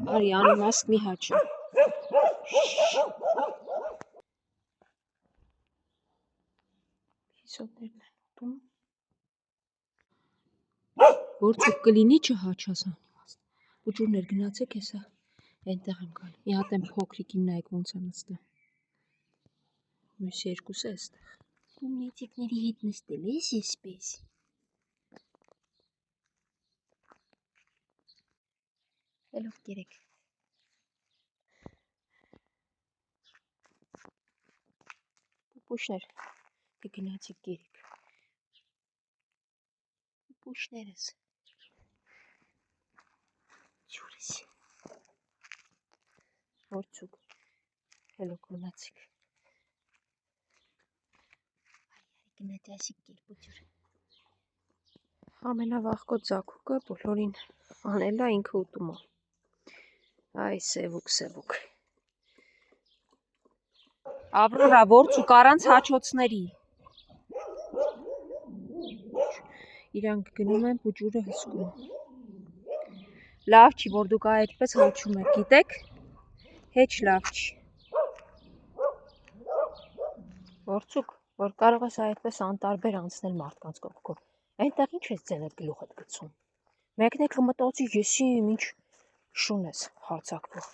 Արի, անիմաստ մի հաճա։ Հիսոտներն են ուտում։ Որցուկ կլինի չհաչաս անիմաստ։ Ուջուրներ գնացեք հեսա, ենտեղ եմ կալ։ Մի հատ եմ փոքրիկին նայեք ոնց է նստել։ Մյուս երկուսը էստեղ։ Ու մեծիկների հետ նստել ես էսպես։ Հելով կերեք։ Պուպուշներ, կգնացիք կերեք։ Պուպուշներս։ Ջուրս։ Որցուկ, հելով գնացիք։ Գնացիք կերպուջուր։ Ամենավաղկոտ զաքուկը բոլորին անելա ինքը ուտում է։ Այ սևուկ։ Ավրորա, որցուկ առանց հաչոցների։ Իրանք գնում են բուջուրը հսկում։ Լավ չի, որ դուք այդպես հաչում եք, գիտեք։ Հեչ լավ չի։ Որցուկ, որ կարող ես այդպես անտարբեր անցնել մարդկանց կողքով։ Այնտեղ ինչ ես ձենել գլուխդ գցում։ Մեկնեքը մտածի եսի ինչ շուն ես հարցակվող։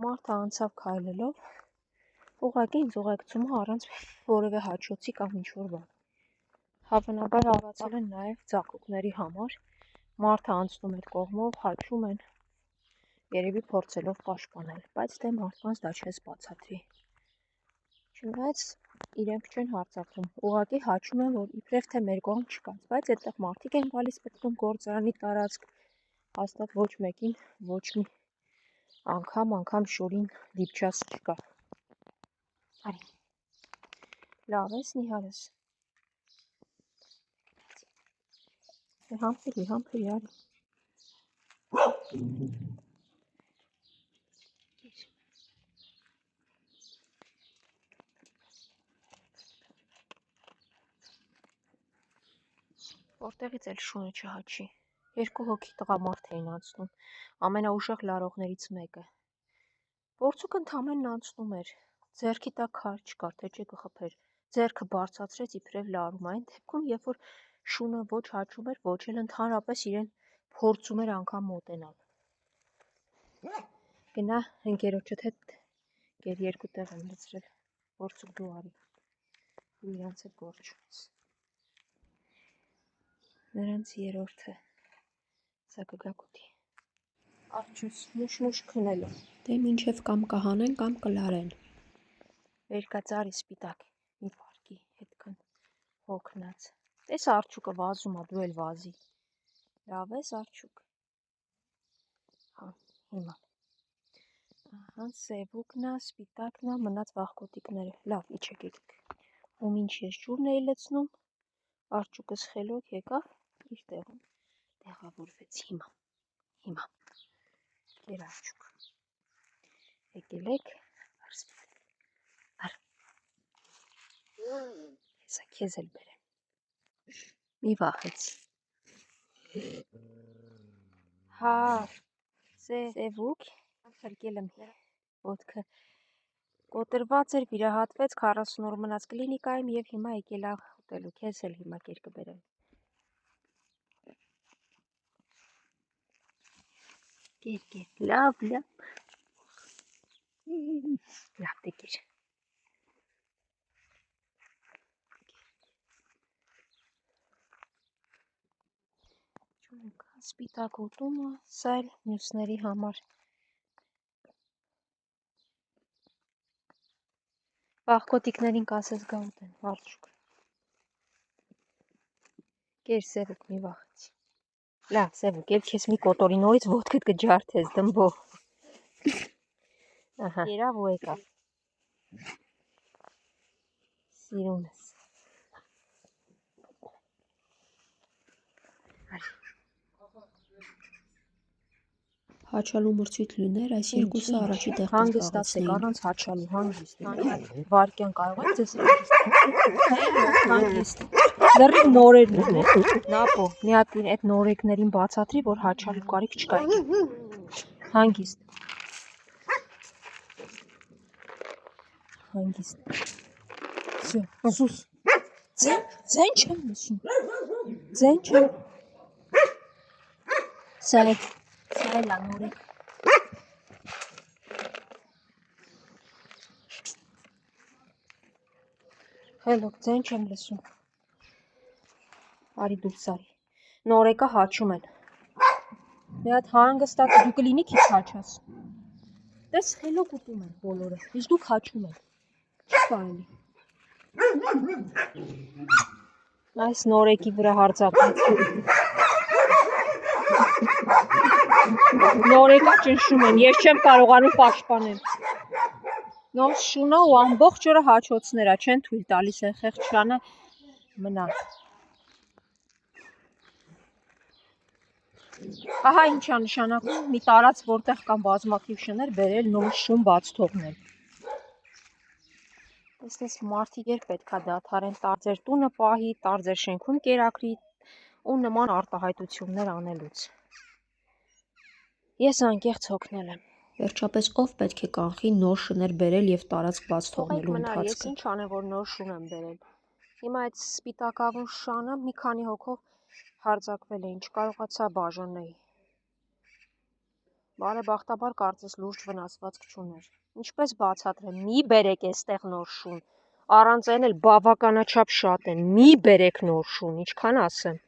Մարդը անցավ քայլելով, ուղղակի ինձ ուղեկցում է առանց որևէ հաչոցի կամ ինչ-որ բան։ Հավանաբար ավացել են նաև ձախուկների համար։ Մարդը անցնում էր կողմով, հաչում են, երևի փորձելով պաշտպանել, բայց դե մարդկանց դա չես բացատրի։ Չնայած իրենք չեն հարձակվում, ուղղակի հաչում են, որ իբրև թե մեր կողմ չկաց, բայց այդտեղ մարդիկ են գալիս մտնում գործարանի տարածք, հաստատ ոչ մեկին ոչ մի անգամ շորին դիպչած չկա։ Արի։ Լավ ես, Նիհարս։ Համբերի, արի։ Որտեղից էլ շունը չհաչի։ Երկու հոգի տղամարդ էին անցնում, ամենաուժեղ լարողներից մեկը։ Որցուկ ընդամենն անցնում էր, ձեռքի տակ քար չկար, թե չէ կխփեր, ձեռքը բարձրացրեց իբրև լարում, այն դեպքում, երբ որ շունը ոչ հաչում էր, ոչ էլ ընդհանրապես իրեն փորձում էր անգամ մոտենալ։ Գնա ընկերոջդ հետ գեր երկու տեղ եմ լցրել, որցուկ դու արի, ու իրանց հետ գործ չունես։ Նրանց երրորդը սա կգա կուտի։ Արջուս, մուշ քնելու։ Դե մինչև կամ կհանեն, կամ կլարեն։ Վերկացարի սպիտակ, մի պարկի, հետքն հոգնած։ Տես արջուկը վազում է, դու էլ վազի։ Լավ ես արջուկ։ Հա, հիմա։ Ահա, սևուկնա, սպիտակնա, մնաց վաղկոտիկները։ Լավ, իջեք եկեք։ Ու մինչ ես ջուրն էի լցնում, արջուկս խելոք եկավ իր տեղում, տեղավորվեց հիմա։ Կեր արջուկ։ Եկել եք, հեսա քեզ էլ բերեմ։ Մի վախեցի։ Հա, սևուկ, հրկել եմ ոտքը։ Կոտրված էր, վիրահատվեց, 40 օր մնաց կլինիկայում և հիմա եկել է ուտելու, քեզ էլ հիմա կեր կբերեմ։ Կեր, լավ։ Լավ դե կեր։ Սպիտակ ուտումը, սա էլ մյուսների համար։ Վաղկոտիկներին կասես գա ուտեն, արջուկ։ Կեր սևուկ, մի վախեցի։ Լավ, սևուկ, էլ քեզ մի կոտորի նորից ոտքդ կջարդես, դմբո։ Ահա, երավ ու եկավ։ Սիրունս։ Հաչալու մրցույթ լյուներ, այս երկուսը առաջի տեղ Հանգստացեք, կզբաղեցնեին։ առանց հաչալու հանգիստ։ Վարկյան կարող եք ձեզ հանգիստ։ Լրիվ նորերն են, Նապո, մի հատ այդ նորեկներին բացատրի, որ հաչալու կարիք չկա։ Հանգիստ։ Հանգիստ։ Всё, սուս։ Ձեն չեմ լսում։ Ձեն չեմ։ Սա է լա նորեկ։ Հելոք, ձեն չեմ լսում։ Արի դուրս արի։ Նորեկը հաչում են։ Մի հատ հանգստած դու կլինի քիչ հաչաս։ Տես հելոք ուտում են բոլորը, իսկ դուք հաչում եք։ Չի կարելի։ Այս նորեկի վրա հարձակվեց։ Նորեկը ճնշում են, ես չեմ կարողանում պաշտպանել։ Նոր շունը ու ամբողջ օրը հաչոցները չեն թույլ տալիս է խեղճ շանը մնա։ Ահա ինչա նշանակում մի տարած, որտեղ կան բազմաթիվ շներ, բերել նոր շուն բաց թողնել։ Տեսնես մարդիկ երբ պետքա դադարեն տարձեր տունը պահի, տարձեր շենքում կերակրի ու նման արտահայտություններ անելուց։ Ես անկեղծ հոգնել եմ։ Վերջապես ով պետք է կանխի նոր շներ բերել եւ տարածք բաց թողնելու Ես ընթացքը։ ինչ անեմ, որ նոր շուն եմ բերել։ Հիմա այդ սպիտակավուն շանը մի քանի հոգով հարձակվել էին, չկարողացա բաժանել։ Բարեբախտաբար կարծես լուրջ վնասվածք չուներ։ Ինչպես բացատրեմ, մի բերեք էստեղ նոր շուն։ Առանց այն էլ բավականաչափ շատ են։ Մի բերեք նոր շուն, ինչքան ասեմ։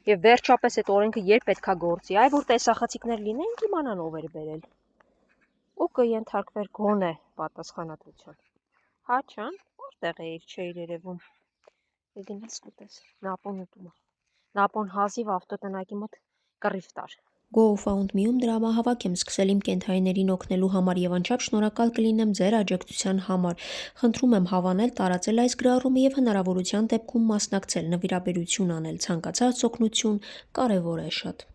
Եվ վերջապես այդ օրենքը երբ պետքա գործի, այ որ տեսախցիկներ լինեն, կիմանան ով էր բերել։ Ու կենթարկվեր գոնե պատասխանատվության։ Հաչան, որտեղ էիր, չէիր երևում։ Գնաց ուտես։ Նապոն ուտում է։ Նապոն հազիվ ավտոտնակի մոտ կռիվ տար։ GoFundMe-ում դրամահավաք եմ սկսել իմ կենդանիներին օգնելու համար եւ անչափ շնորհակալ կլինեմ ձեր աջակցության համար։ Խնդրում եմ հավանել, տարածել այս գրառումը եւ հնարավորության դեպքում մասնակցել, նվիրաբերություն անել, ցանկացած օգնություն կարեւոր է շատ։